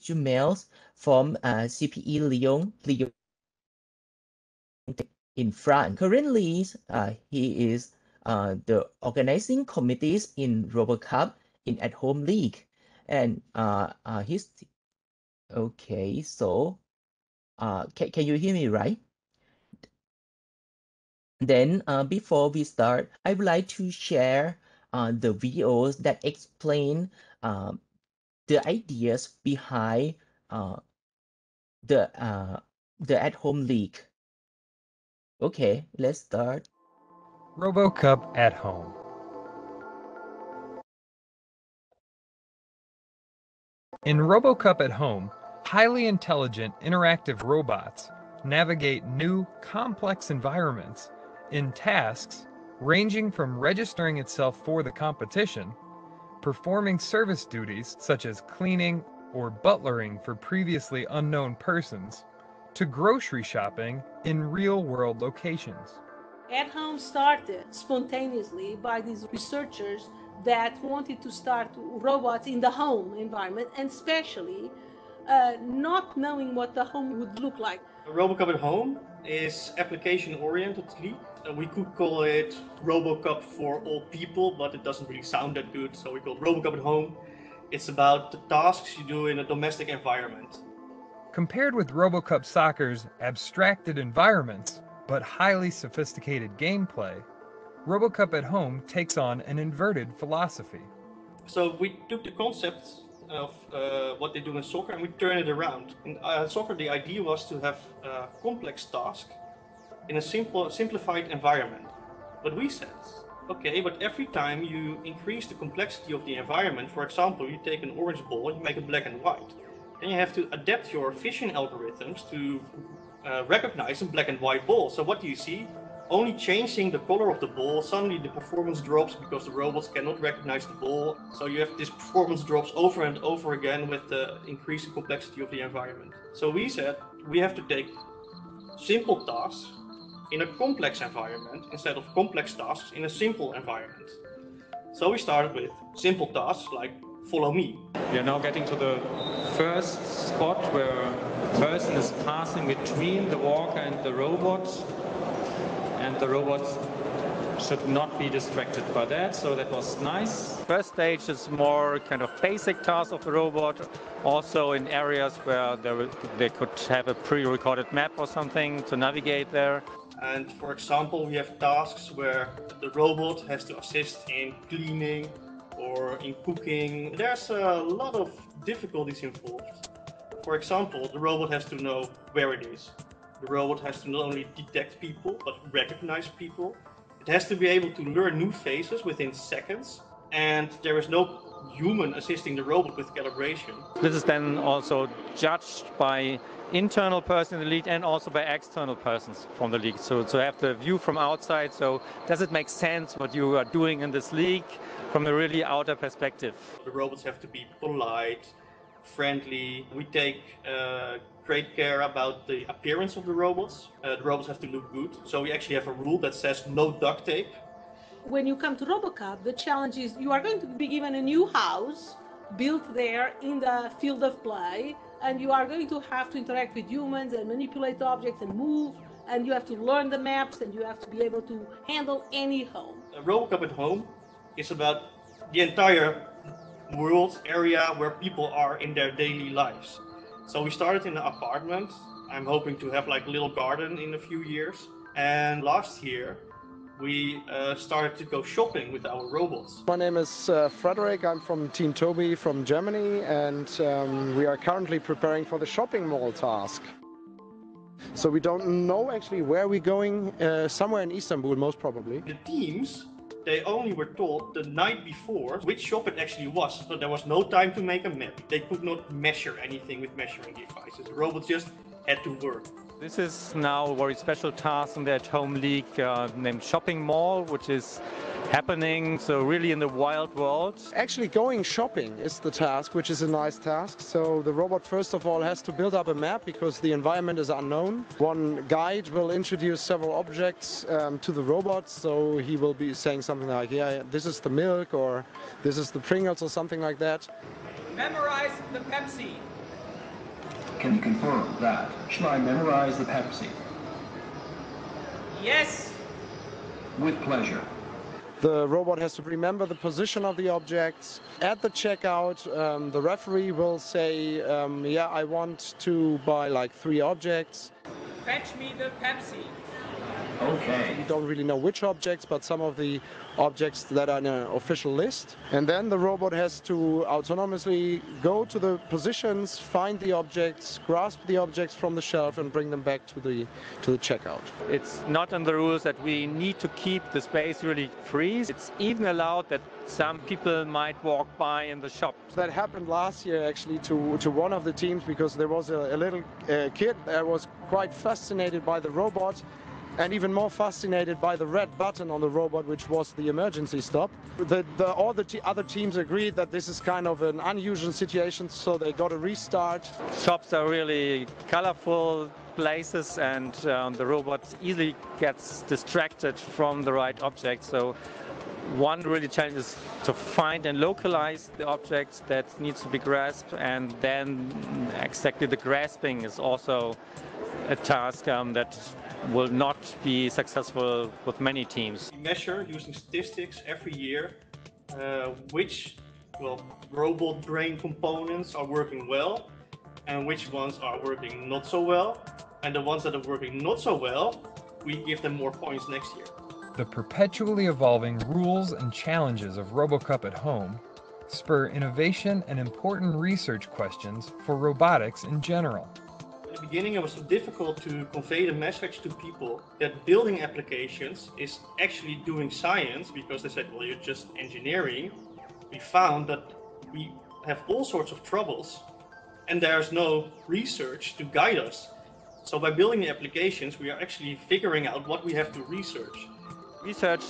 Jumels from CPE Lyon in France. Currently, he is the organizing committees in RoboCup in at-home league, and he's okay. So, can you hear me right? Then, before we start, I would like to share the videos that explain the ideas behind the at-home league. Okay, let's start. RoboCup at home. In RoboCup at home, highly intelligent interactive robots navigate new complex environments in tasks ranging from registering itself for the competition, performing service duties such as cleaning or butlering for previously unknown persons, to grocery shopping in real-world locations. At Home started spontaneously by these researchers that wanted to start robots in the home environment, and especially not knowing what the home would look like. RoboCup at home is application-orientedly. We could call it RoboCup for all people, but it doesn't really sound that good, so we call it RoboCup at home. It's about the tasks you do in a domestic environment. Compared with RoboCup Soccer's abstracted environments, but highly sophisticated gameplay, RoboCup at home takes on an inverted philosophy. So we took the concept of what they do in soccer and we turn it around. In soccer, the idea was to have a complex task in a simplified environment. But we said, okay, but every time you increase the complexity of the environment, for example, you take an orange ball and you make it black and white, then you have to adapt your vision algorithms to recognize a black and white ball. So what do you see? Only changing the color of the ball, suddenly the performance drops because the robots cannot recognize the ball. So you have this performance drops over and over again with the increasing complexity of the environment. So we said we have to take simple tasks in a complex environment instead of complex tasks in a simple environment. So we started with simple tasks like follow me. We are now getting to the first spot where a person is passing between the walker and the robot. And the robots should not be distracted by that, so that was nice. First stage is more kind of basic tasks of the robot, also in areas where they could have a pre-recorded map or something to navigate there. And for example, we have tasks where the robot has to assist in cleaning or in cooking. There's a lot of difficulties involved. For example, the robot has to know where it is. The robot has to not only detect people, but recognize people. It has to be able to learn new faces within seconds, and there is no human assisting the robot with calibration. This is then also judged by internal person in the league and also by external persons from the league. So to have the view from outside, so does it make sense what you are doing in this league from a really outer perspective? The robots have to be polite, friendly. We take great care about the appearance of the robots. The robots have to look good. So we actually have a rule that says no duct tape. When you come to RoboCup, the challenge is you are going to be given a new house built there in the field of play, and you are going to have to interact with humans and manipulate objects and move, and you have to learn the maps, and you have to be able to handle any home. RoboCup at home is about the entire world area where people are in their daily lives. So we started in an apartment. I'm hoping to have like a little garden in a few years. And last year, we started to go shopping with our robots. My name is Frederick. I'm from Team Toby from Germany, and we are currently preparing for the shopping mall task. So we don't know actually where we're going, somewhere in Istanbul most probably. The teams, they only were told the night before which shop it actually was, so there was no time to make a map. They could not measure anything with measuring devices. The robots just had to work. This is now a very special task in the at-home league named Shopping Mall, which is happening so really in the wild world. Actually going shopping is the task, which is a nice task. So the robot first of all has to build up a map because the environment is unknown. One guide will introduce several objects to the robot, so he will be saying something like, yeah, this is the milk or this is the Pringles or something like that. Memorize the Pepsi. Can you confirm that? Shall I memorize the Pepsi? Yes. With pleasure. The robot has to remember the position of the objects. At the checkout, the referee will say, yeah, I want to buy like 3 objects. Fetch me the Pepsi. Okay. We don't really know which objects, but some of the objects that are in an official list. And then the robot has to autonomously go to the positions, find the objects, grasp the objects from the shelf and bring them back to the checkout. It's not in the rules that we need to keep the space really free. It's even allowed that some people might walk by in the shop. That happened last year actually to one of the teams, because there was a little kid that was quite fascinated by the robot, and even more fascinated by the red button on the robot, which was the emergency stop. All the other teams agreed that this is kind of an unusual situation, so they got a restart. Shops are really colorful places, and the robot easily gets distracted from the right object. So one really challenge is to find and localize the objects that needs to be grasped, and then exactly the grasping is also a task that will not be successful with many teams. We measure using statistics every year which robot brain components are working well and which ones are working not so well. And the ones that are working not so well, we give them more points next year. The perpetually evolving rules and challenges of RoboCup at home spur innovation and important research questions for robotics in general. In the beginning, it was so difficult to convey the message to people that building applications is actually doing science, because they said, well, you're just engineering. We found that we have all sorts of troubles and there's no research to guide us. So by building the applications, we are actually figuring out what we have to research. Research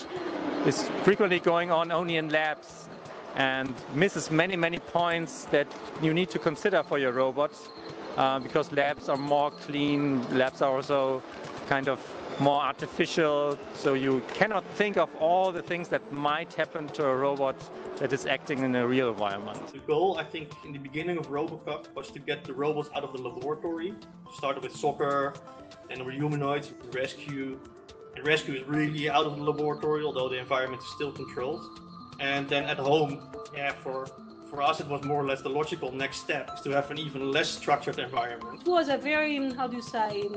is frequently going on only in labs and misses many points that you need to consider for your robots. Because labs are more clean, labs are also kind of more artificial, so you cannot think of all the things that might happen to a robot that is acting in a real environment. The goal, I think, in the beginning of RoboCup was to get the robots out of the laboratory. Started with soccer, then there were humanoids, rescue. And rescue is really out of the laboratory, although the environment is still controlled. And then at home, yeah, for us, it was more or less the logical next step, is to have an even less structured environment. It was a very, how do you say,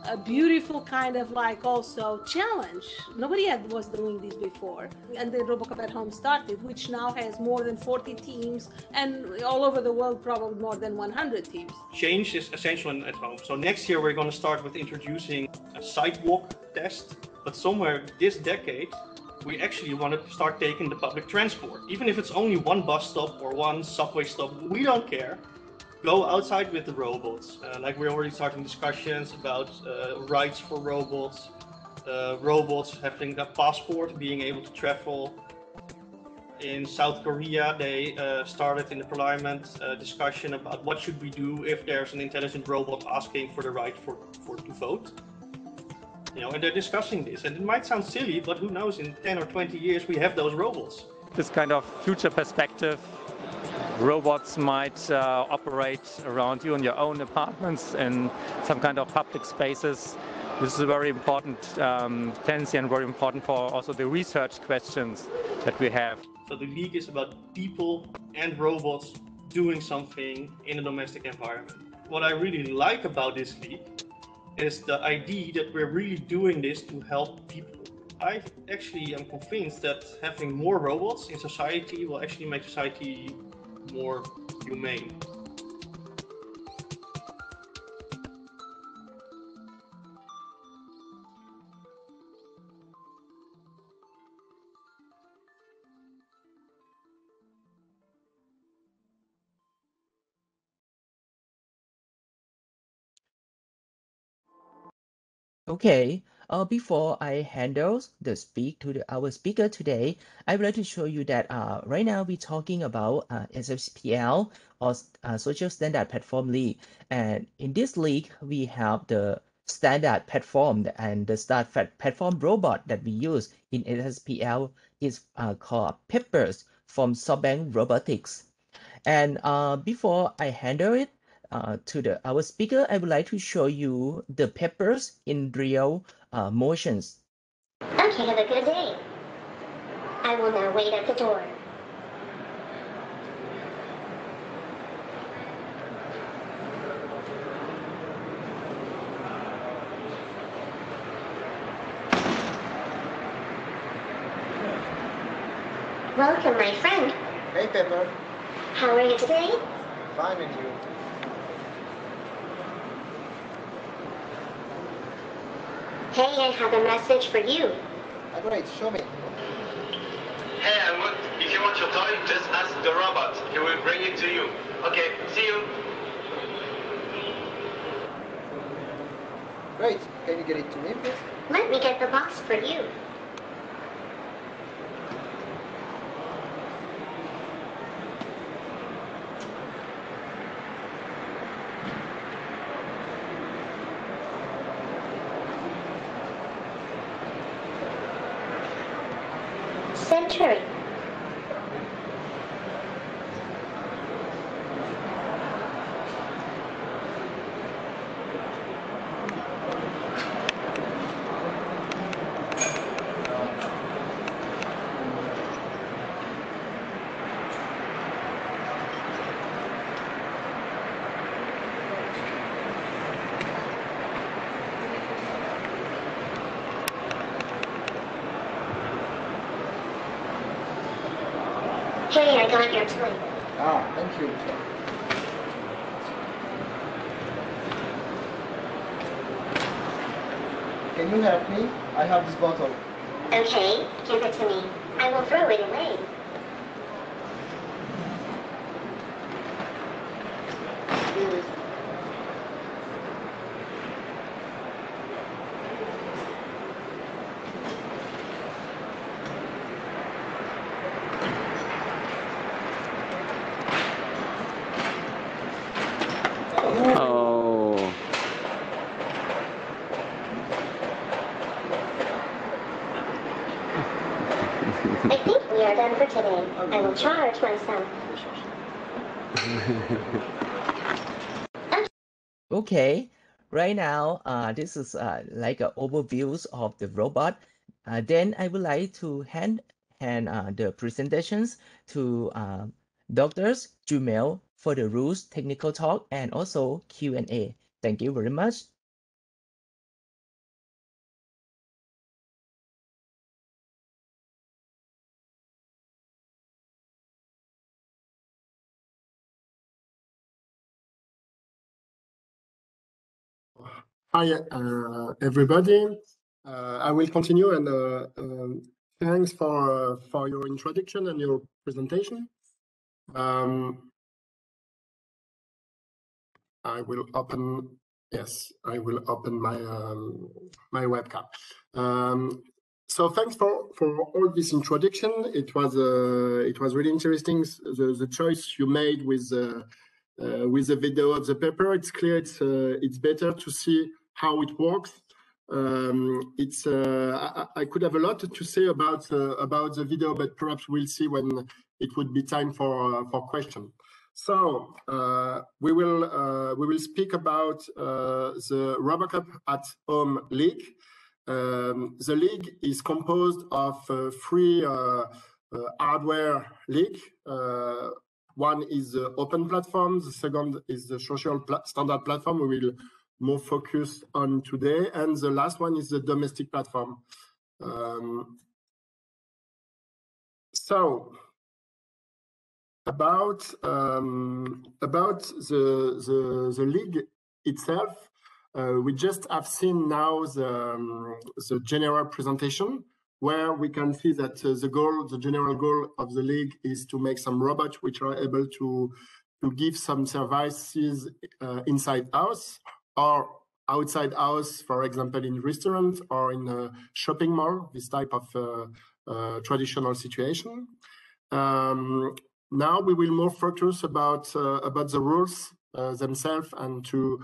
a beautiful kind of like also challenge. Nobody was doing this before. And the RoboCup at Home started, which now has more than 40 teams, and all over the world, probably more than 100 teams. Change is essential at home. So next year, we're going to start with introducing a sidewalk test, but somewhere this decade, we actually want to start taking the public transport. Even if it's only one bus stop or one subway stop, we don't care. Go outside with the robots. Like we're already starting discussions about rights for robots, robots having a passport, being able to travel. In South Korea, they started in the parliament discussion about what should we do if there's an intelligent robot asking for the right to vote. And they're discussing this, and it might sound silly, but who knows, in 10 or 20 years we have those robots. This kind of future perspective, robots might operate around you in your own apartments and some kind of public spaces. This is a very important tendency and very important for also the research questions that we have. So the league is about people and robots doing something in a domestic environment. What I really like about this league is the idea that we're really doing this to help people. I actually am convinced that having more robots in society will actually make society more humane. Okay, before I handle the our speaker today, I would like to show you that right now we're talking about SSPL, or Social Standard Platform League, and in this league we have the standard platform, and the standard platform robot that we use in SSPL is called Peppers from SoftBank Robotics. And before I handle it, to our speaker, I would like to show you the peppers in real motions. Okay, have a good day. I will now wait at the door. Welcome, my friend. Hey, Pepper. How are you today? Fine, and you? Hey, I have a message for you. Great, show me. Hey, Helmut, if you want your toy, just ask the robot. He will bring it to you. Okay, see you. Great. Can you get it to me, please? Let me get the box for you. Century. Hey, I got your toy. Ah, thank you. Can you help me? I have this bottle. Okay, give it to me. I will throw it away. Here is. Oh. I think we are done for today. I will charge my son. Okay, right now, this is like an overview of the robot. Then I would like to hand the presentations to Dr. Jumel for the rules, technical talk, and also Q&A. Thank you very much. Hi, everybody. I will continue, and thanks for your introduction and your presentation. I will open. Yes, I will open my my webcam. So thanks for all this introduction. It was really interesting. The choice you made with the video of the paper. It's clear it's better to see how it works. I could have a lot to say about the video, but perhaps we'll see when it would be time for question. So we will speak about the RoboCup at Home League. The league is composed of three hardware league. One is the open platform. The second is the social standard platform we will more focus on today. And the last one is the domestic platform. So about the league itself, we just have seen now the general presentation, where we can see that the general goal of the league is to make some robots which are able to give some services inside house or outside house, for example, in restaurants or in a shopping mall, this type of traditional situation. Now we will more focus about the rules themselves and to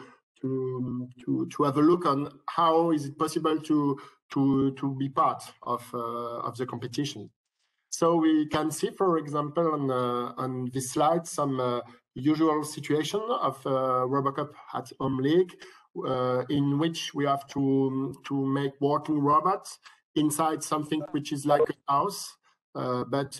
have a look on how is it possible to be part of the competition. So we can see, for example, on this slide, some usual situation of RoboCup at Home League, in which we have to make working robots inside something which is like a house, but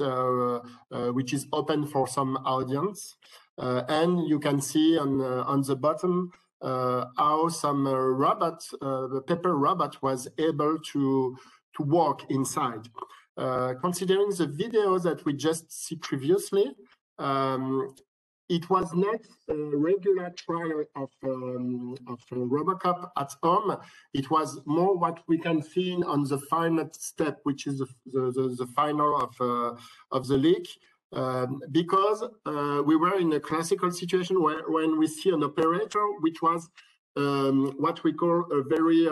which is open for some audience. And you can see on the bottom how some the paper robot was able to walk inside. Considering the videos that we just see previously, it was not a regular trial of RoboCup at home. It was more what we can see on the final step, which is the final of the league. Because we were in a classical situation when we see an operator, which was what we call a very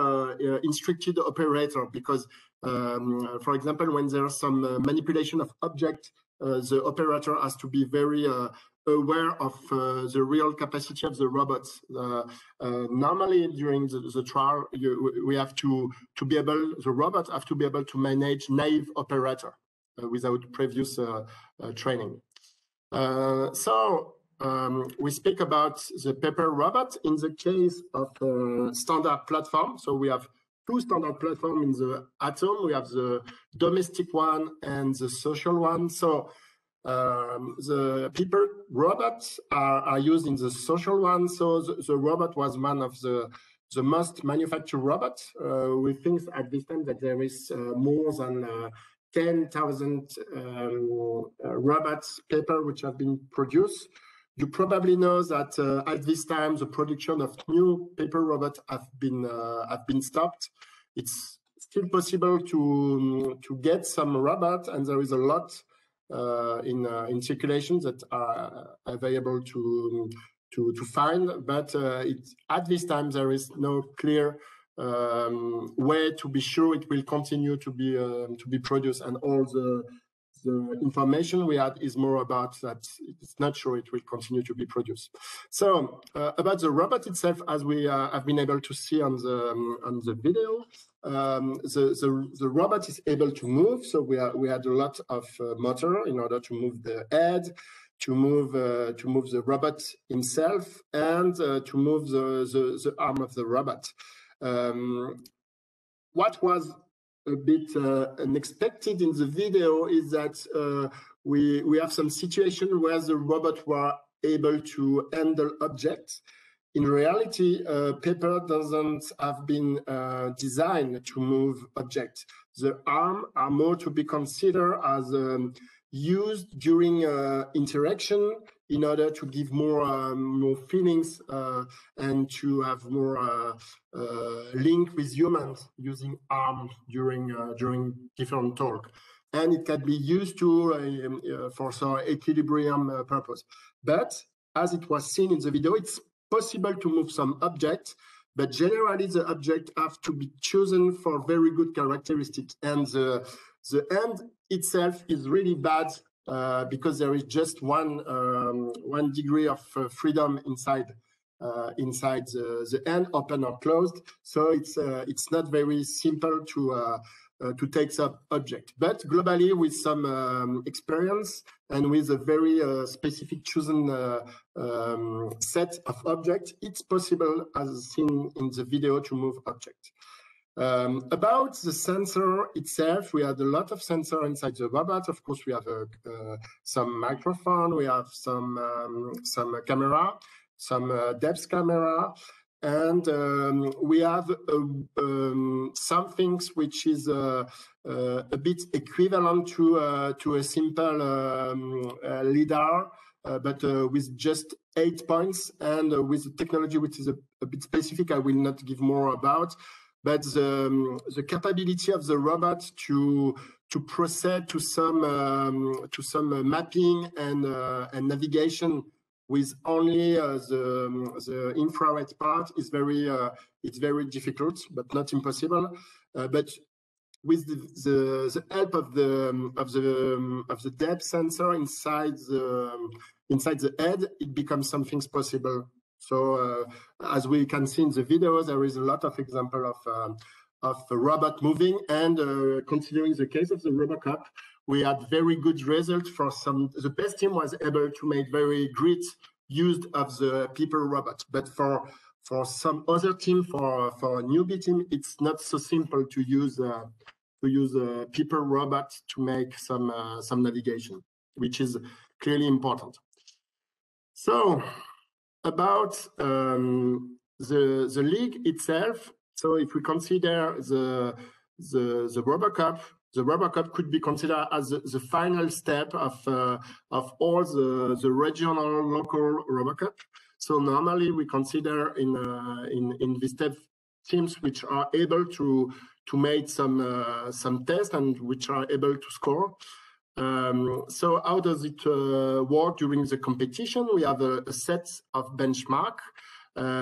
instructed operator, because for example, when there's some manipulation of object, the operator has to be very aware of the real capacity of the robots. Normally during the trial, we have to be able, the robots have to be able to manage naive operator without previous training. We speak about the paper robot in the case of standard platform. So we have two standard platforms in the Atom. We have the domestic one and the social one. So the paper robots are used in the social one. So the robot was one of the most manufactured robots. We think at this time that there is more than 10,000 robots paper which have been produced. You probably know that at this time the production of new paper robots have been stopped. It's still possible to get some robots, and there is a lot in circulation that are available to find. But at this time there is no clear way to be sure it will continue to be produced, and all the information we had is more about that it's not sure it will continue to be produced. So about the robot itself, as we have been able to see on the video, the robot is able to move. So we had a lot of motor in order to move the head, to move the robot himself, and to move the arm of the robot. What was a bit unexpected in the video is that we have some situation where the robot were able to handle objects. In reality, paper doesn't have been designed to move objects. The arms are more to be considered as used during interaction in order to give more feelings and to have more link with humans using arms during different talk. And it can be used to for some equilibrium purpose. But as it was seen in the video, it's possible to move some objects, but generally the object have to be chosen for very good characteristics. And the end itself is really bad because there is just one degree of freedom inside the end, open or closed. So it's not very simple to take some object. But globally, with some experience and with a very specific chosen set of objects, it's possible, as seen in the video, to move objects. About the sensor itself, we had a lot of sensor inside the robot. Of course, we have some microphone, we have some camera, some depth camera, and we have some things which is a bit equivalent to a simple LiDAR, but with just 8 points, and with the technology which is a bit specific, I will not give more about. But the capability of the robot to proceed to some mapping and navigation with only the infrared part is it's very difficult, but not impossible. But with the help of the depth sensor inside the head, it becomes something possible. So as we can see in the video, there is a lot of example of the robot moving, and considering the case of the RoboCup, we had very good results for some. The best team was able to make very great used of the people robot. But for some other team, for a newbie team, it's not so simple to use a people robot to make some navigation, which is clearly important. So about the league itself. So if we consider the RoboCup, the RoboCup could be considered as the final step of all the regional, local RoboCup. So normally we consider in this step teams which are able to make some tests and which are able to score. So how does it work during the competition? We have a set of benchmark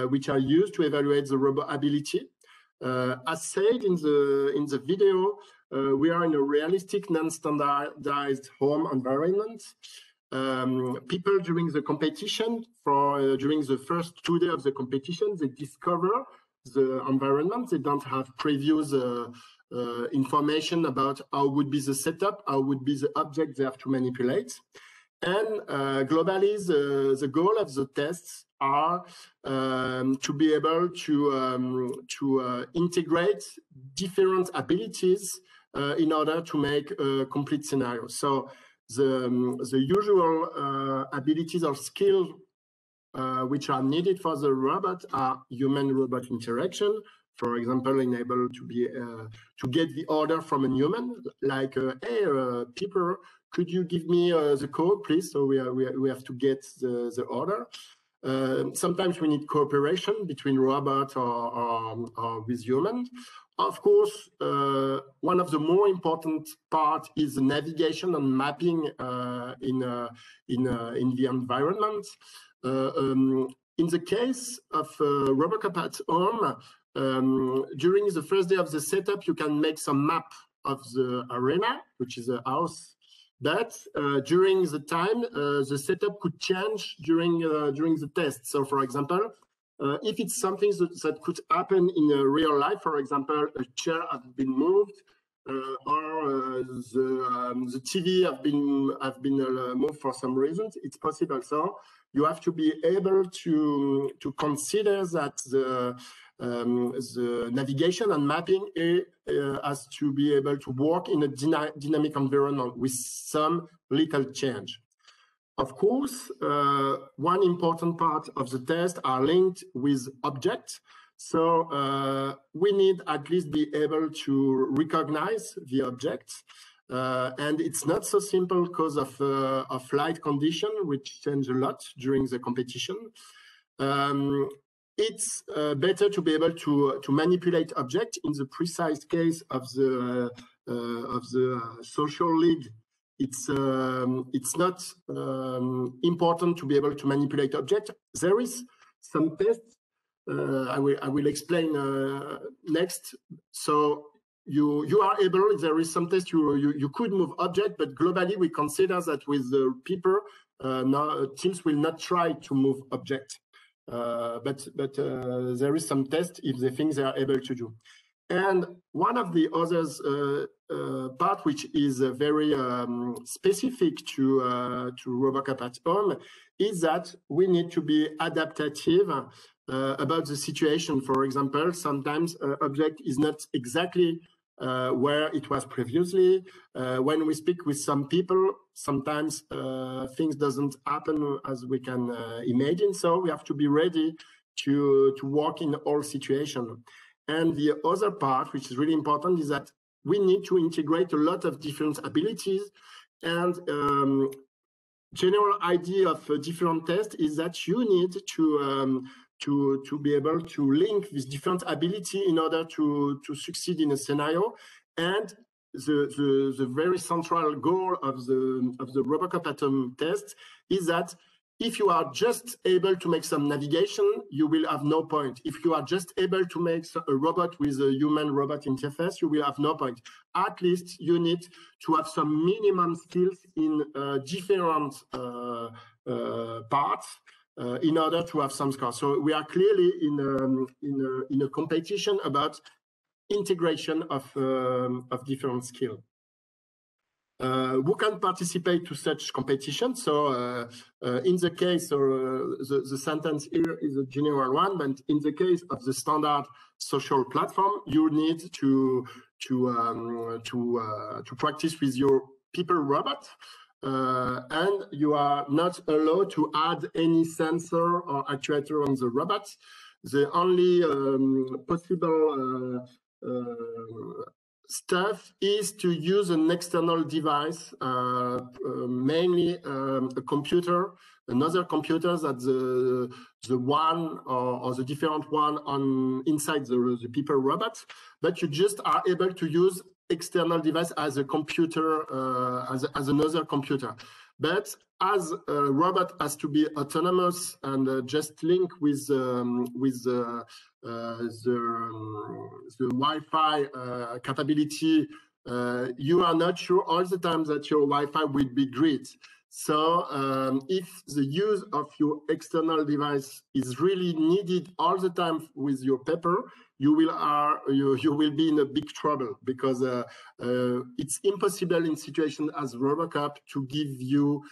which are used to evaluate the robot ability. As said in the video, we are in a realistic, non-standardized home environment. People during the competition, during the first 2 days of the competition, they discover the environment. They don't have previous information about how would be the setup, how would be the object they have to manipulate. And globally, the goal of the tests are to be able to integrate different abilities in order to make a complete scenario. So the usual abilities or skills which are needed for the robot are human-robot interaction. For example, enable to be to get the order from a human, like hey, Peter, could you give me the code, please? So we have to get the order. Sometimes we need cooperation between robot or with humans. Of course, one of the more important part is navigation and mapping in the environment. In the case of RoboCup at home, during the first day of the setup, you can make some map of the arena, which is a house. But during the time, the setup could change during the test. So, for example, if it's something that could happen in real life, for example, a chair has been moved, or the TV have been moved for some reasons, it's possible. So you have to be able to consider that the navigation and mapping has to be able to work in a dynamic environment with some little change. Of course, one important part of the test are linked with objects. So we need at least be able to recognize the objects. And it's not so simple because of light condition, which change a lot during the competition. It's better to be able to manipulate objects. In the precise case of the social league, it's not important to be able to manipulate objects. There is some tests I will explain next. So you are able. There is some test you could move object, but globally we consider that with the people, now teams will not try to move object. But there is some test if they think they are able to do. And one of the others part which is very specific to RoboCup at home is that we need to be adaptive about the situation. For example, sometimes object is not exactly where it was previously. When we speak with some people, sometimes things doesn't happen as we can imagine. So we have to be ready to work in all situations. And the other part, which is really important, is that we need to integrate a lot of different abilities. And general idea of a different test is that you need to be able to link this different ability in order to succeed in a scenario. And the very central goal of the RoboCup at home test is that if you are just able to make some navigation, you will have no point. If you are just able to make a robot with a human-robot interface, you will have no point. At least you need to have some minimum skills in different parts in order to have some score. So we are clearly in a competition about integration of different skills. who can participate to such competition. So in the case, the sentence here is a general one, but in the case of the standard social platform, you need to practice with your people robot, and you are not allowed to add any sensor or actuator on the robot. The only possible stuff is to use an external device, mainly a computer, another computer that the one or the different one on inside the people robot, but you just are able to use external device as a computer, as another computer. But as a robot has to be autonomous and just link with the Wi-Fi capability, you are not sure all the time that your Wi-Fi will be great. So if the use of your external device is really needed all the time with your paper, you will be in a big trouble, because it's impossible in situation as RoboCup to give you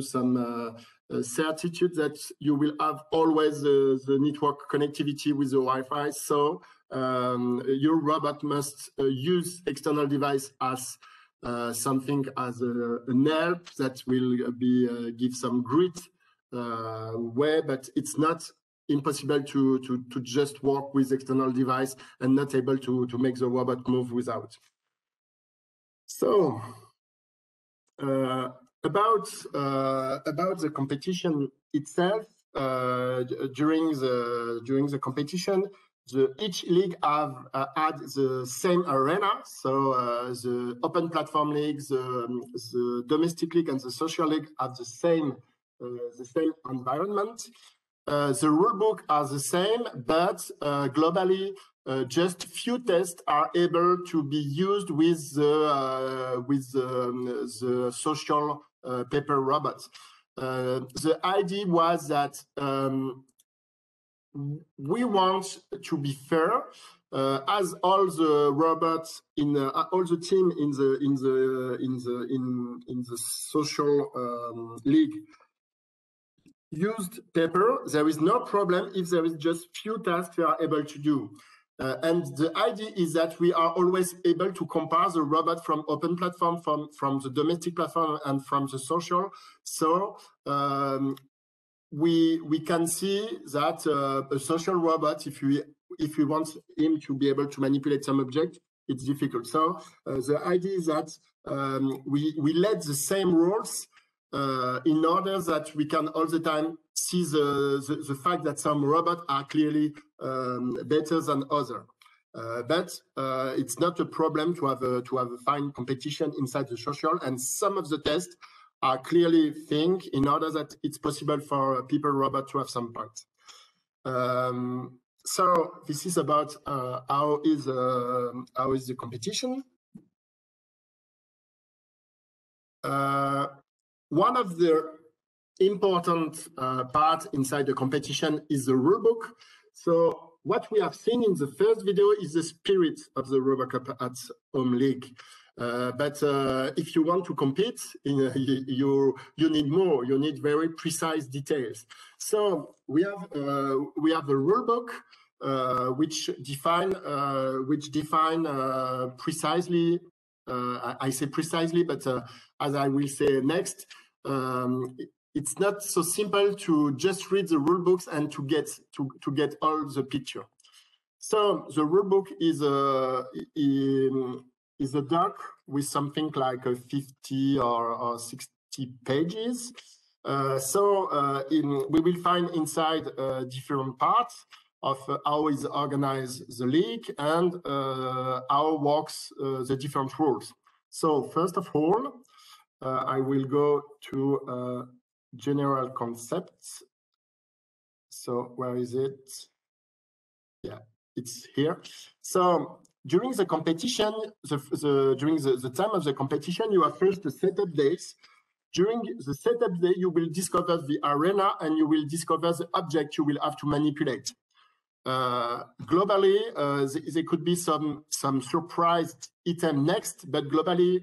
some certitude that you will have always the network connectivity with the Wi-Fi. So your robot must use external device as something as an help that will give some great way, but it's not impossible to just work with external device and not able to make the robot move without. So about the competition itself, during the competition, each league have had the same arena. So the open platform league, the domestic league, and the social league have the same environment. The rulebook are the same, but globally, just few tests are able to be used with the social paper robots. The idea was that we want to be fair, as all the robots in all the team in the social league used paper. There is no problem if there is just few tasks we are able to do. And the idea is that we are always able to compare the robot from open platform, from the domestic platform, and from the social. So we can see that a social robot, if we want him to be able to manipulate some object, it's difficult. So the idea is that we let the same rules in order that we can all the time see the fact that some robots are clearly better than others. But it's not a problem to have a fine competition inside the social, and some of the tests are clearly think in order that it's possible for people robot to have some parts. So this is about how is the competition. One of the important parts inside the competition is the rulebook. So what we have seen in the first video is the spirit of the RoboCup at Home League. But if you want to compete, you need more. You need very precise details. So we have a rulebook which define precisely. I say precisely, but as I will say next, it's not so simple to just read the rule books and to get all the picture. So the rule book is a doc with something like 50 or 60 pages. We will find inside different parts of how is organized the league and how works the different rules. So first of all, I will go to general concepts. So where is it? Yeah, it's here. So during the competition, during the time of the competition, you have first the setup days. During the setup day, you will discover the arena and you will discover the object you will have to manipulate. globally, there could be some surprise item next, but globally,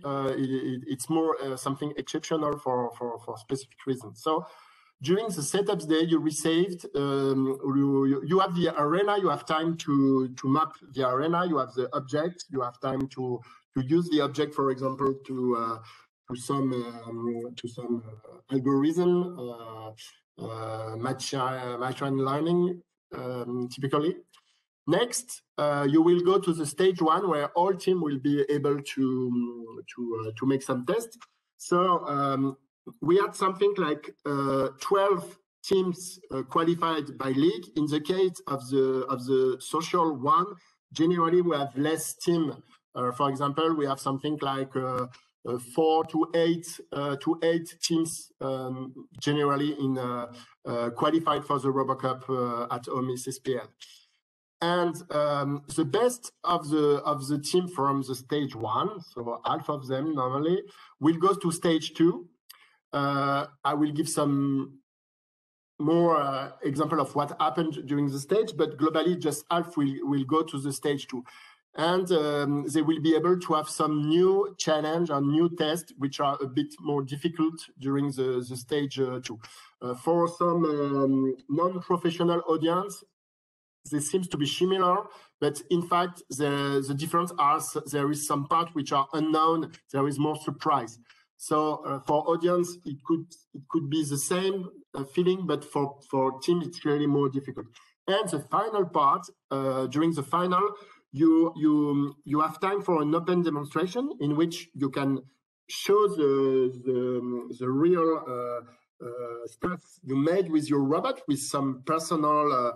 it's more something exceptional for specific reasons. So during the setups day, you received, you have the arena, you have time to map the arena, you have the object, you have time to use the object, for example, to some algorithm, machine learning, typically. Next, you will go to the stage one where all team will be able to make some tests. So we had something like 12 teams qualified by league. In the case of the social one, generally we have less team. For example, we have something like 4 to 8 teams generally in qualified for the RoboCup at home SSPL. And the best of the team from the stage one, so half of them normally, will go to stage two. I will give some more example of what happened during the stage, but globally just half will go to the stage two. And they will be able to have some new challenge and new tests, which are a bit more difficult during the stage two. For some non-professional audience, this seems to be similar, but in fact, the difference are there is some part which are unknown. There is more surprise. So for audience, it could be the same feeling, but for team, it's really more difficult. And the final part, during the final, you have time for an open demonstration in which you can show the real stuff you made with your robot, with some personal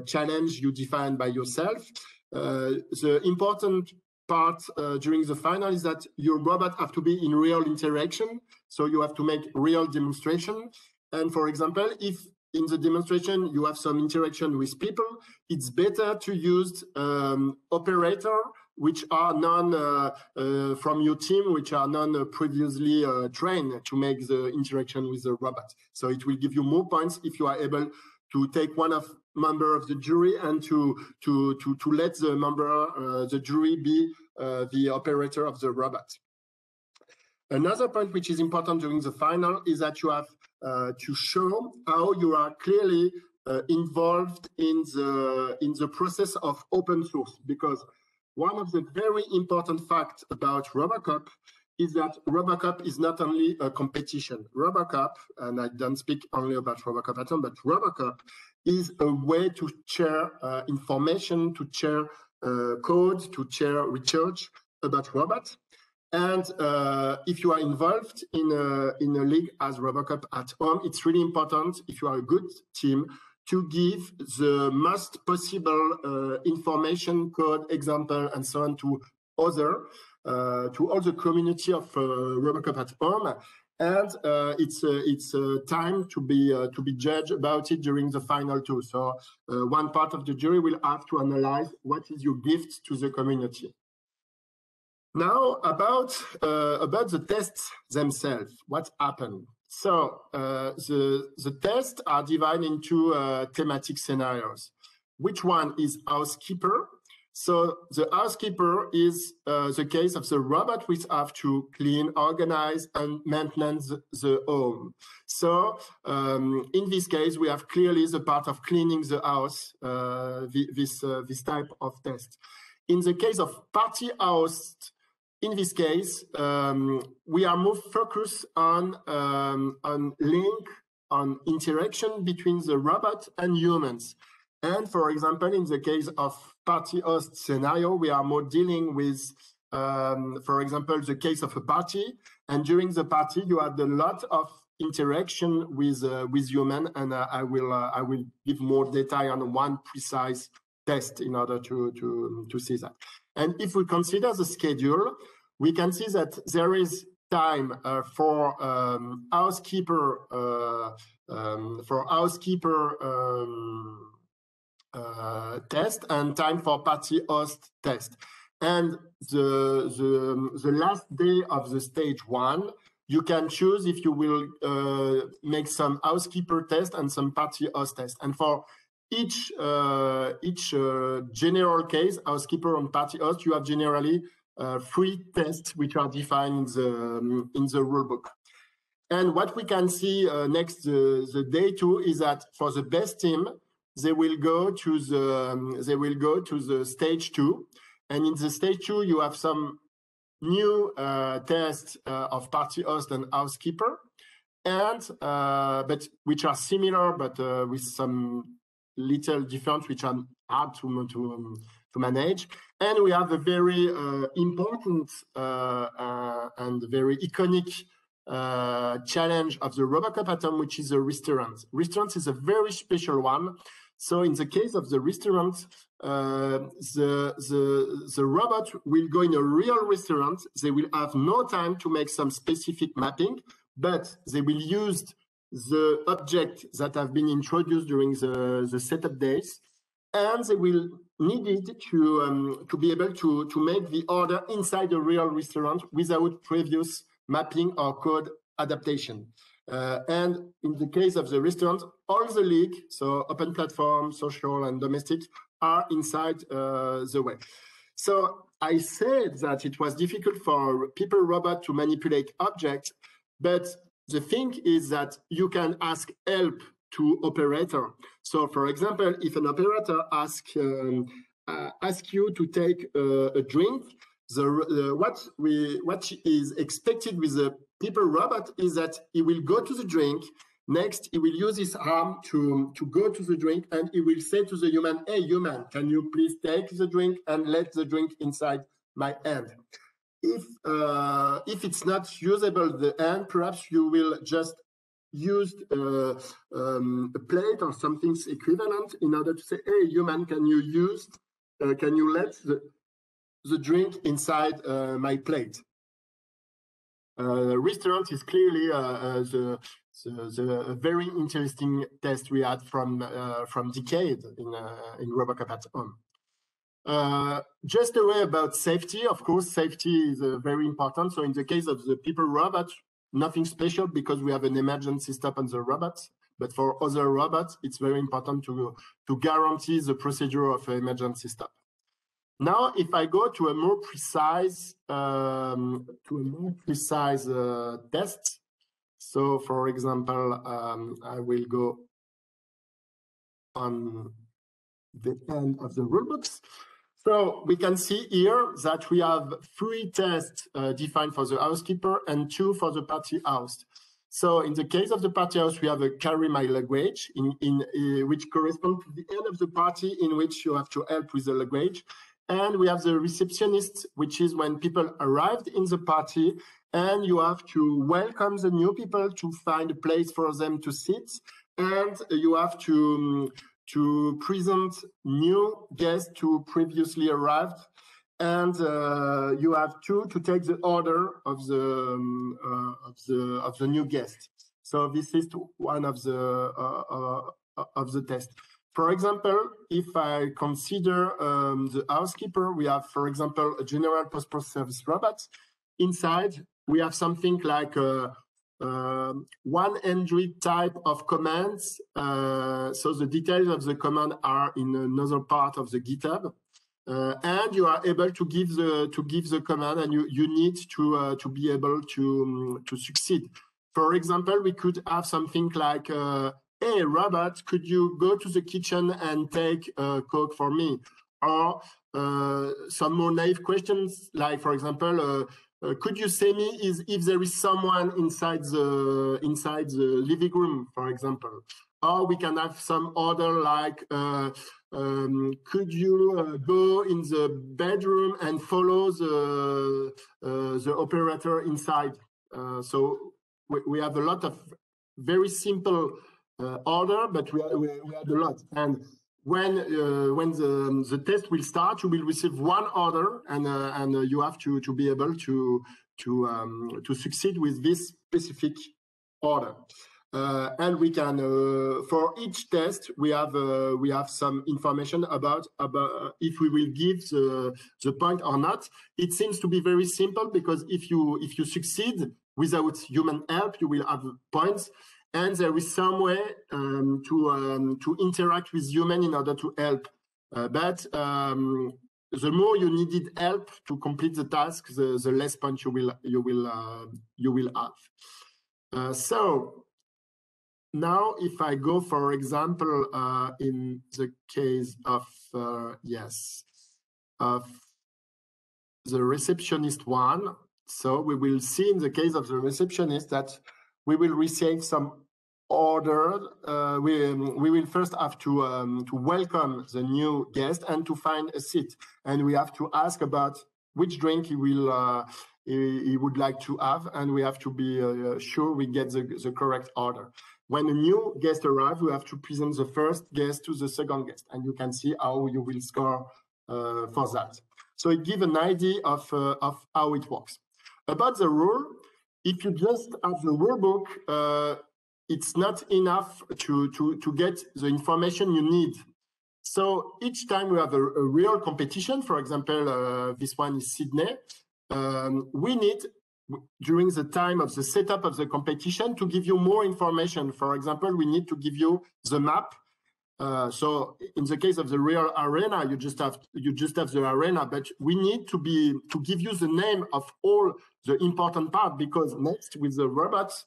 challenge you defined by yourself. The important part during the final is that your robot have to be in real interaction, so you have to make real demonstration. And for example, if in the demonstration you have some interaction with people, it's better to use operator which are from your team, which are previously trained to make the interaction with the robot. So it will give you more points if you are able to take one of member of the jury and to let the member the jury be the operator of the robot. Another point which is important during the final is that you have to show how you are clearly involved in the process of open source, because one of the very important facts about RoboCup is that RoboCup is not only a competition. RoboCup, and I don't speak only about RoboCup at all, but RoboCup is a way to share information, to share code, to share research about robots. And if you are involved in a league as RoboCup at home, it's really important, if you are a good team, to give the most possible information, code, example, and so on to all the community of RoboCup at home. And it's time to be judged about it during the final two. So one part of the jury will have to analyze what is your gift to the community. Now about the tests themselves, what happened? So the tests are divided into thematic scenarios. Which one is housekeeper? So the housekeeper is the case of the robot which have to clean, organize, and maintain the home. So in this case, we have clearly the part of cleaning the house, this type of test. In the case of party host, in this case, we are more focused on link, on interaction between the robot and humans. And for example, in the case of party host scenario, we are more dealing with, for example, the case of a party. And during the party, you had a lot of interaction with human, and I will give more detail on one precise test in order to see that. And if we consider the schedule, we can see that there is time for housekeeper test and time for party host test. And the last day of the stage one, you can choose if you will make some housekeeper test and some party host test. And for each general case, housekeeper and party host, you have generally 3 tests which are defined in the rulebook. And what we can see next the day 2 is that for the best team, they will go to the stage 2, and in the stage 2 you have some new tests of party host and housekeeper, and but which are similar, but with some little difference which are hard to manage. And we have a very important and very iconic challenge of the RoboCup Atom, which is a restaurant. Restaurant is a very special one. So in the case of the restaurant, the robot will go in a real restaurant. They will have no time to make some specific mapping, but they will use the objects that have been introduced during the setup days, and they will need it to be able to make the order inside a real restaurant without previous mapping or code adaptation. And in the case of the restaurant, all the league, so open platform, social, and domestic, are inside the web. So I said that it was difficult for people robot to manipulate objects, but the thing is that you can ask help to operator. So for example, if an operator asks you to take a drink, what is expected with the people robot is that he will go to the drink. Next, he will use his arm to go to the drink, and he will say to the human, "Hey, human, can you please take the drink and let the drink inside my hand?" If it's not usable, the hand, perhaps you will just use a plate or something equivalent in order to say, "Hey, human, can you let the drink inside my plate?" Restaurant is clearly the very interesting test we had from Decade in RoboCup at home. Just a way about safety. Of course, safety is very important. So in the case of the people robot, nothing special because we have an emergency stop on the robots. But for other robots, it's very important to guarantee the procedure of emergency stop. Now, if I go to a more precise test. So, for example, I will go on the end of the rulebooks. So we can see here that we have 3 tests defined for the housekeeper and 2 for the party host. So in the case of the party host, we have a carry my luggage, which corresponds to the end of the party in which you have to help with the luggage. And we have the receptionist, which is when people arrived in the party, and you have to welcome the new people to find a place for them to sit, and you have to present new guests to previously arrived, and you have to take the order of the new guest. So this is one of the tests. For example, if I consider the housekeeper, we have, for example, a general post-process service robot. Inside, we have something like 100 type of commands. So the details of the command are in another part of the GitHub. And you are able to give the command, and you need to be able to succeed. For example, we could have something like, "Hey, robot, could you go to the kitchen and take a Coke for me?" Or some more naive questions, like, for example, could you say me if there is someone inside the living room, for example? Or we can have some order like, could you go in the bedroom and follow the operator inside? So we have a lot of very simple order, but we had a lot. And when the test will start, you will receive one order, and you have to be able to succeed with this specific order. And we can for each test we have some information about if we will give the point or not. It seems to be very simple, because if you succeed without human help, you will have points. and there is some way to interact with human in order to help. But the more you needed help to complete the task, the less points you will have. So now, if I go, for example, in the case of of the receptionist one, so we will see in the case of the receptionist that we will receive some order. We will first have to welcome the new guest and to find a seat, and we have to ask about which drink he would like to have, and we have to be sure we get the correct order. When a new guest arrives, we have to present the first guest to the second guest, and you can see how you will score for that. So it gives an idea of how it works. About the rule, if you just have the rule book, it's not enough to get the information you need. So each time we have a real competition, for example, this one is Sydney, we need, during the time of the setup of the competition, to give you more information. For example, we need to give you the map. So in the case of the real arena, you just have the arena, but we need to give you the name of all the important part, because next with the robots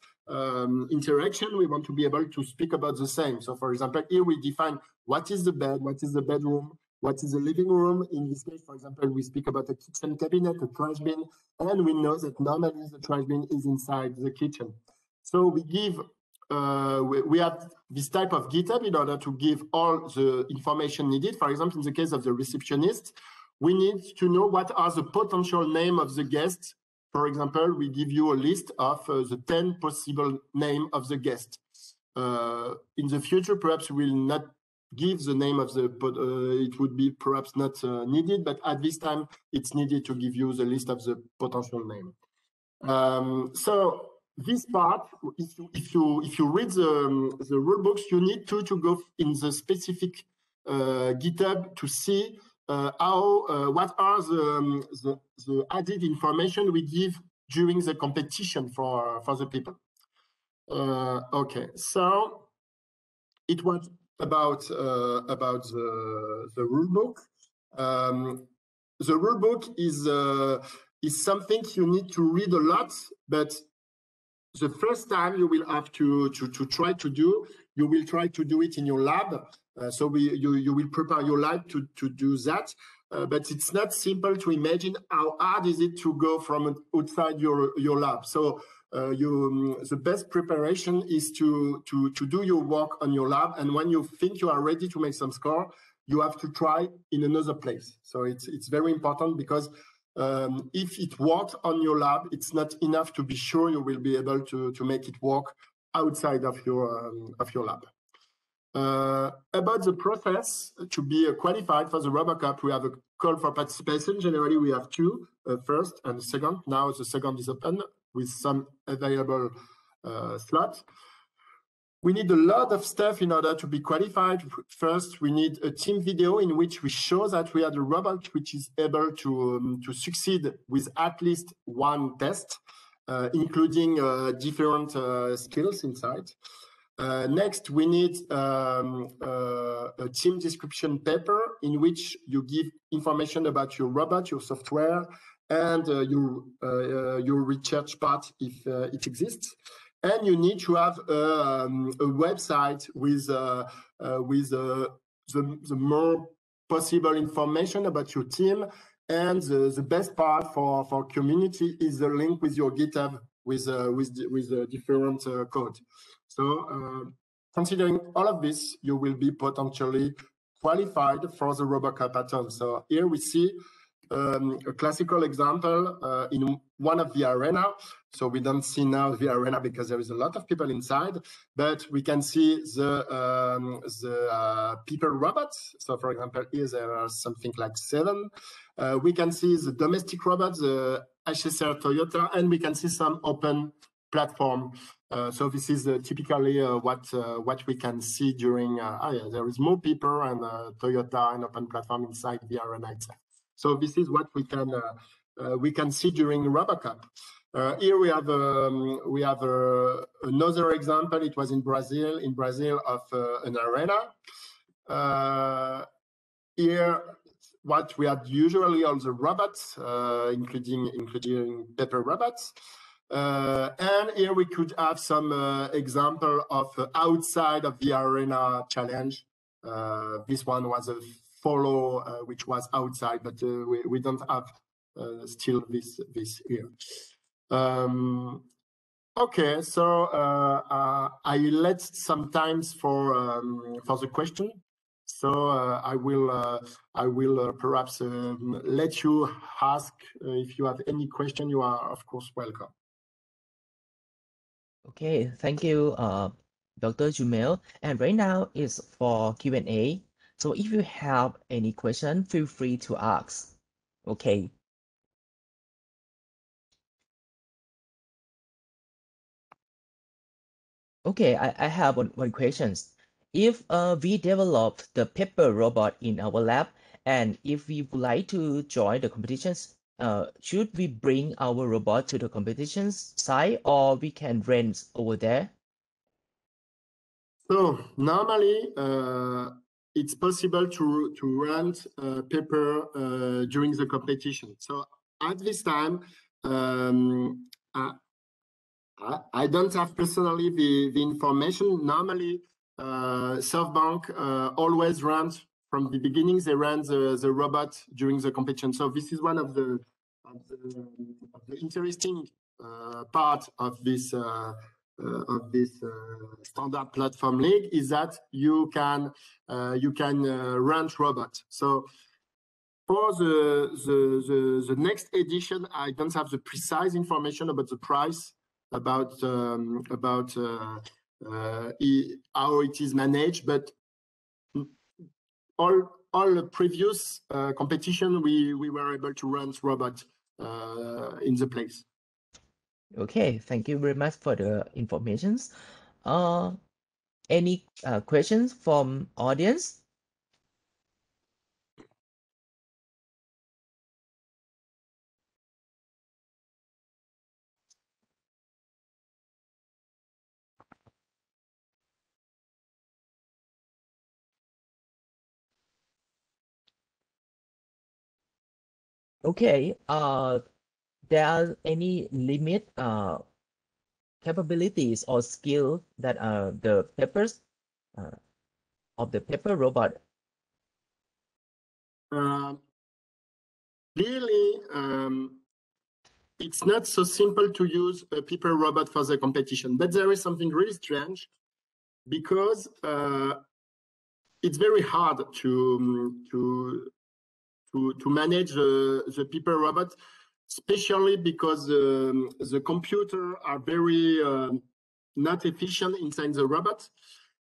interaction, we want to be able to speak about the same. So for example, here we define what is the bed, what is the bedroom, what is the living room. In this case, for example, we speak about a kitchen cabinet, a trash bin, and we know that normally the trash bin is inside the kitchen. So we give, we have this type of GitHub in order to give all the information needed. For example, in the case of the receptionist, we need to know what are the potential name of the guests. For example, we give you a list of the 10 possible name of the guest. In the future, perhaps we will not give the name of the, it would be perhaps not needed, but at this time, it's needed to give you the list of the potential name. So this part, if you read the rule books, you need to go in the specific GitHub to see what are the added information we give during the competition for the people. Okay, so it was about the rule book. The rule book is something you need to read a lot, but the first time you will have to try to do, you will try to do it in your lab. So you will prepare your lab to do that. But it's not simple to imagine how hard is it to go from outside your lab. So the best preparation is to do your work on your lab. And when you think you are ready to make some score, you have to try in another place. So it's very important, because if it works on your lab, it's not enough to be sure you will be able to make it work outside of your lab. About the process to be qualified for the RoboCup, we have a call for participation. Generally, we have two, first and second. Now the second is open with some available slots. We need a lot of stuff in order to be qualified. First, we need a team video in which we show that we are the robot which is able to succeed with at least one test, including different skills inside. Next, we need a team description paper in which you give information about your robot, your software, and your research part if it exists. And you need to have a website with the more possible information about your team. And the best part for community is the link with your GitHub with the different code. So considering all of this, you will be potentially qualified for the RoboCup pattern. So here we see a classical example in one of the arena. So we don't see now the arena because there is a lot of people inside, but we can see the people robots. So for example, here there are something like 7. We can see the domestic robots, the HSR Toyota, and we can see some open platform. So this is typically what we can see during, there is more people and Toyota and open platform inside the arena itself. So this is what we can see during RoboCup. Here we have another example. It was in Brazil of an arena. Here, what we had usually all the robots, including paper robots. And here we could have some example of outside of the arena challenge. This one was a follow, which was outside, but we don't have still this here. Okay, so I let some times for the question. So I will perhaps let you ask if you have any question. You are of course welcome. Okay, thank you, Dr. Jumel. And right now is for Q&A. So if you have any question, feel free to ask. Okay. Okay, I have one question. If we develop the paper robot in our lab, and if we would like to join the competitions, should we bring our robot to the competitions site, or we can rent over there? So normally it's possible to rent paper during the competition. So at this time, I don't have personally the information. Normally, SoftBank always runs from the beginning. They ran the robot during the competition. So this is one of the interesting part of this standard platform league is that you can rent robot. So for the next edition, I don't have the precise information about the price, about how it is managed, but all the previous competition we were able to rent robot in the place. Okay, thank you very much for the information. Any questions from audience? Okay, there are any limit capabilities or skill that the papers of the paper robot? Really, it's not so simple to use a paper robot for the competition, but there is something really strange because it's very hard to manage the paper robot, especially because the computer are very not efficient inside the robot,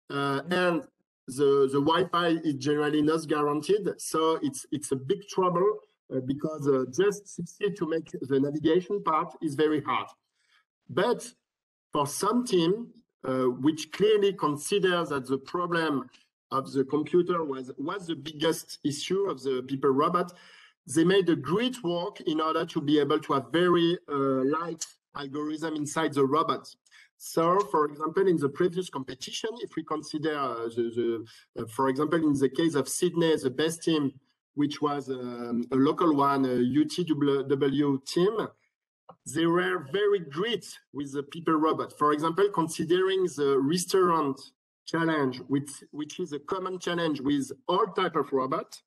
and the Wi-Fi is generally not guaranteed. So it's a big trouble because just succeed to make the navigation part is very hard. But for some team, which clearly considers that the problem of the computer was the biggest issue of the paper robot, they made a great work in order to be able to have very light algorithm inside the robot. So, for example, in the previous competition, if we consider, for example, in the case of Sydney, the best team, which was a local one, a UTW team, they were very great with the paper robot. For example, considering the restaurant challenge, which is a common challenge with all type of robots,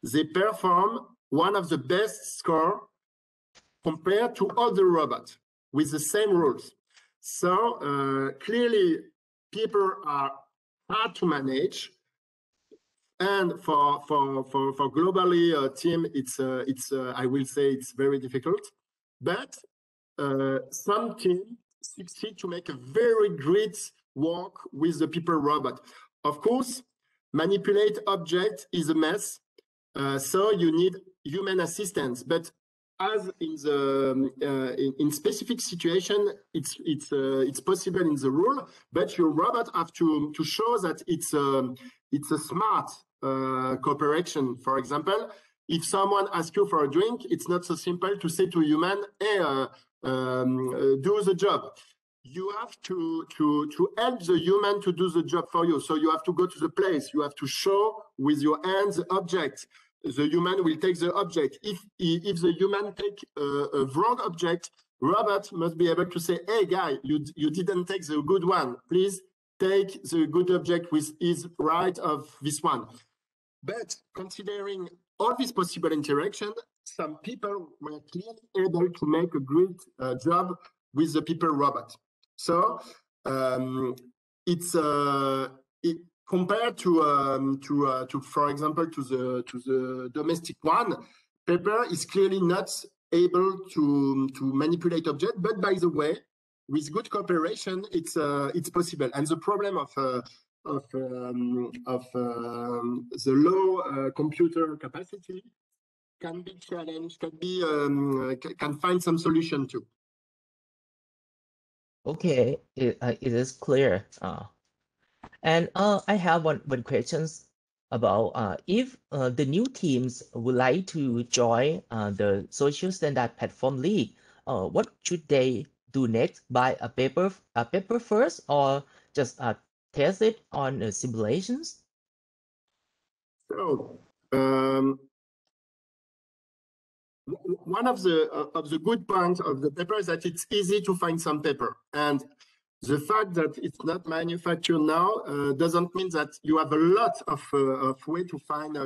they perform one of the best score compared to other robots with the same rules. So clearly, paper are hard to manage, and for globally team, it's I will say it's very difficult. But some teams succeed to make a very great work with the paper robot. Of course, manipulate object is a mess, so you need human assistance. But as in the in specific situation, it's possible in the rule. But your robot have to show that it's a smart cooperation. For example, if someone asks you for a drink, it's not so simple to say to a human, hey, do the job. You have to help the human to do the job for you. So you have to go to the place. You have to show with your hands the object. The human will take the object. If the human take a wrong object, robot must be able to say, hey, guy, you didn't take the good one. Please take the good object with is right of this one. But considering all these possible interactions, some people were clearly able to make a great job with the people robot. So it's compared to for example to the domestic one, Pepper is clearly not able to manipulate objects. But by the way, with good cooperation, it's possible. And the problem of the low computer capacity can be challenged, can find some solution too. Okay, it is clear. And I have one question about if the new teams would like to join the Social Standard Platform League, what should they do next? Buy a paper first, or just test it on simulations? So one of the good points of the paper is that it's easy to find some paper, and the fact that it's not manufactured now doesn't mean that you have a lot of way to find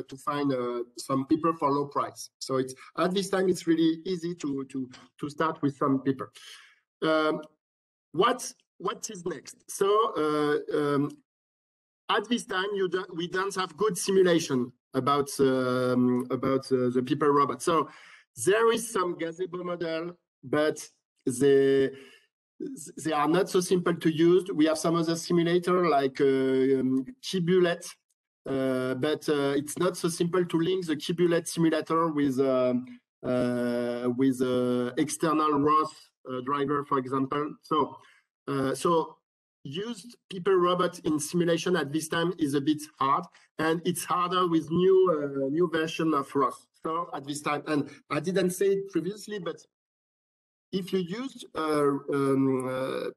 some paper for low price. So it's at this time it's really easy to start with some paper. What is next? So at this time we don't have good simulation about the people robot. So there is some gazebo model, but they are not so simple to use. We have some other simulator like Kibullet, but it's not so simple to link the Kibullet simulator with external ROS driver, for example. So used people robot in simulation at this time is a bit hard, and it's harder with new version of ROS. So at this time, and I didn't say it previously, but if you use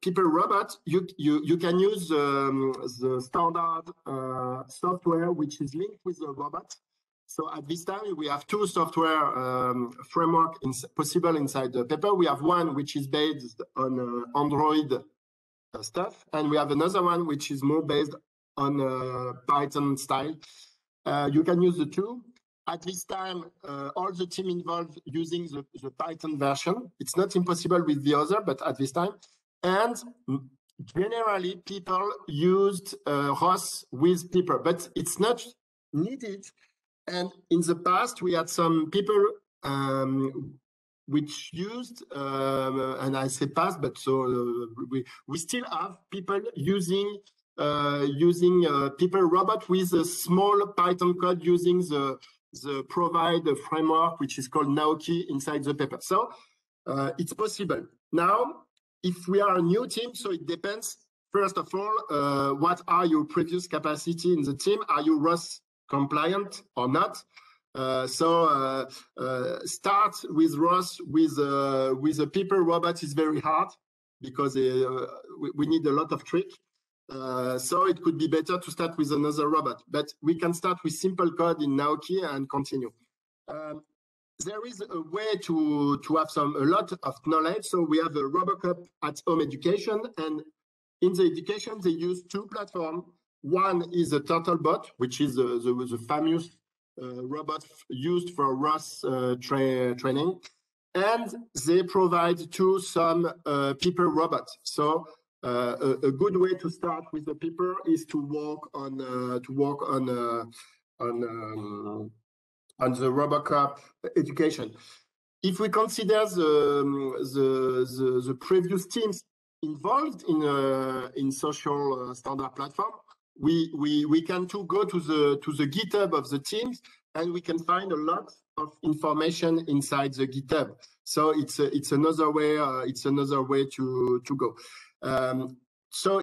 people robot, you can use the standard software which is linked with the robot. So at this time, we have two software framework possible inside the paper. We have one which is based on Android stuff, and we have another one which is more based on Python style. You can use the two. At this time, all the team involved using the Python version. It's not impossible with the other, but at this time. And generally, people used ROS with people, but it's not needed. And in the past, we had some people which used, and I say past, but so we still have people using people robot with a small Python code using the provide framework which is called Naoki inside the paper. So it's possible. Now, if we are a new team, so it depends. First of all, what are your previous capacity in the team? Are you ROS compliant or not? Start with ROS with a people robot is very hard because we need a lot of trick. So it could be better to start with another robot, but we can start with simple code in Naoki and continue. There is a way to have a lot of knowledge. So we have a RoboCup at home education, and in the education they use two platforms. One is a Turtlebot, which is the famous robot used for ROS training, and they provide some people robots. So a good way to start with the people is to work on the RoboCup education. If we consider the previous teams involved in social standard platform, we can too go to the GitHub of the teams, and we can find a lot of information inside the GitHub. So it's another way to go. So